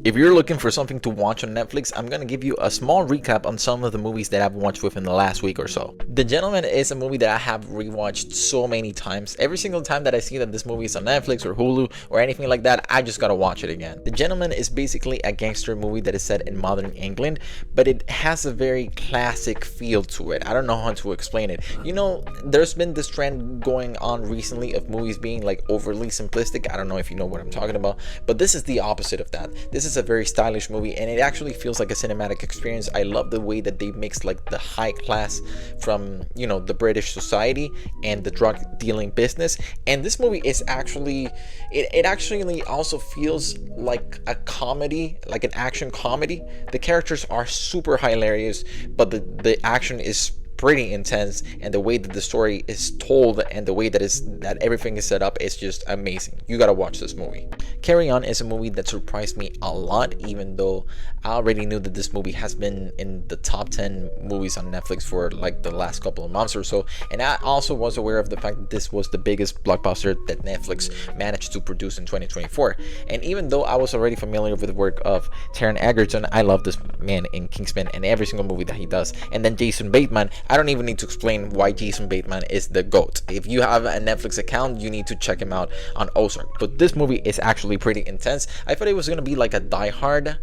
If you're looking for something to watch on Netflix, I'm gonna give you a small recap on some of the movies that I've watched within the last week or so. The Gentleman is a movie that I have rewatched so many times. Every single time that I see that this movie is on Netflix or Hulu or anything like that, I just gotta watch it again. The Gentleman is basically a gangster movie that is set in modern England, but it has a very classic feel to it. I don't know how to explain it. You know, there's been this trend going on recently of movies being like overly simplistic. I don't know if you know what I'm talking about, but this is the opposite of that. This is a very stylish movie and it actually feels like a cinematic experience. I love the way that they mix like the high class from, you know, the British society and the drug dealing business. And this movie is actually, it actually also feels like a comedy, like an action comedy. The characters are super hilarious, but the action is pretty intense, and the way that the story is told and the way that everything is set up is just amazing. You gotta watch this movie. Carry On is a movie that surprised me a lot, even though I already knew that this movie has been in the top 10 movies on Netflix for like the last couple of months or so, and I also was aware of the fact that this was the biggest blockbuster that Netflix managed to produce in 2024. And even though I was already familiar with the work of Taron Egerton, I love this man in Kingsman and every single movie that he does. And then Jason Bateman, I don't even need to explain why Jason Bateman is the GOAT. If you have a Netflix account, you need to check him out on Ozark. But this movie is actually pretty intense. I thought it was gonna be like a Die Hard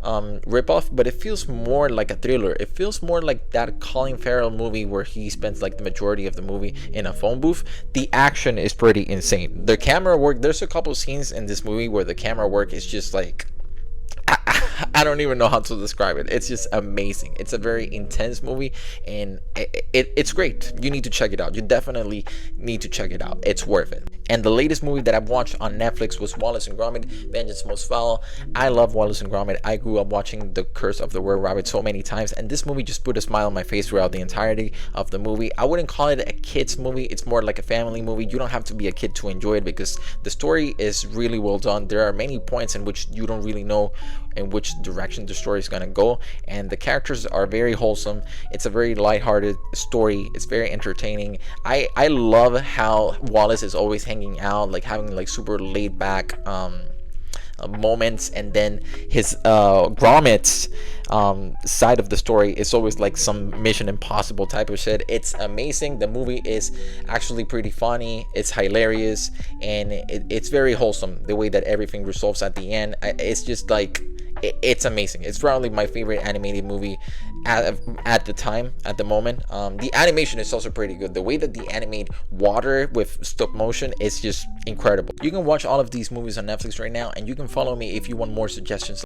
ripoff, but it feels more like a thriller. It feels more like that Colin Farrell movie where he spends like the majority of the movie in a phone booth. The action is pretty insane. The camera work, there's a couple scenes in this movie where the camera work is just like, I don't even know how to describe it. It's just amazing. It's a very intense movie, and it's great. You need to check it out. You definitely need to check it out. It's worth it. And the latest movie that I've watched on Netflix was Wallace and Gromit, Vengeance Most Foul. I love Wallace and Gromit. I grew up watching The Curse of the Were Rabbit so many times, and this movie just put a smile on my face throughout the entirety of the movie. I wouldn't call it a kid's movie. It's more like a family movie. You don't have to be a kid to enjoy it because the story is really well done. There are many points in which you don't really know in which direction the story is going to go, and the characters are very wholesome. It's a very lighthearted story. It's very entertaining. I love how Wallace is always hanging out, like having like super laid back moments, and then his Gromit's side of the story is always like some Mission Impossible type of shit. It's amazing. The movie is actually pretty funny. It's hilarious, and it's very wholesome. The way that everything resolves at the end, it's just like, it's amazing. It's probably my favorite animated movie at the time, at the moment. The animation is also pretty good. The way that they animate water with stop motion is just incredible. You can watch all of these movies on Netflix right now, and you can follow me if you want more suggestions.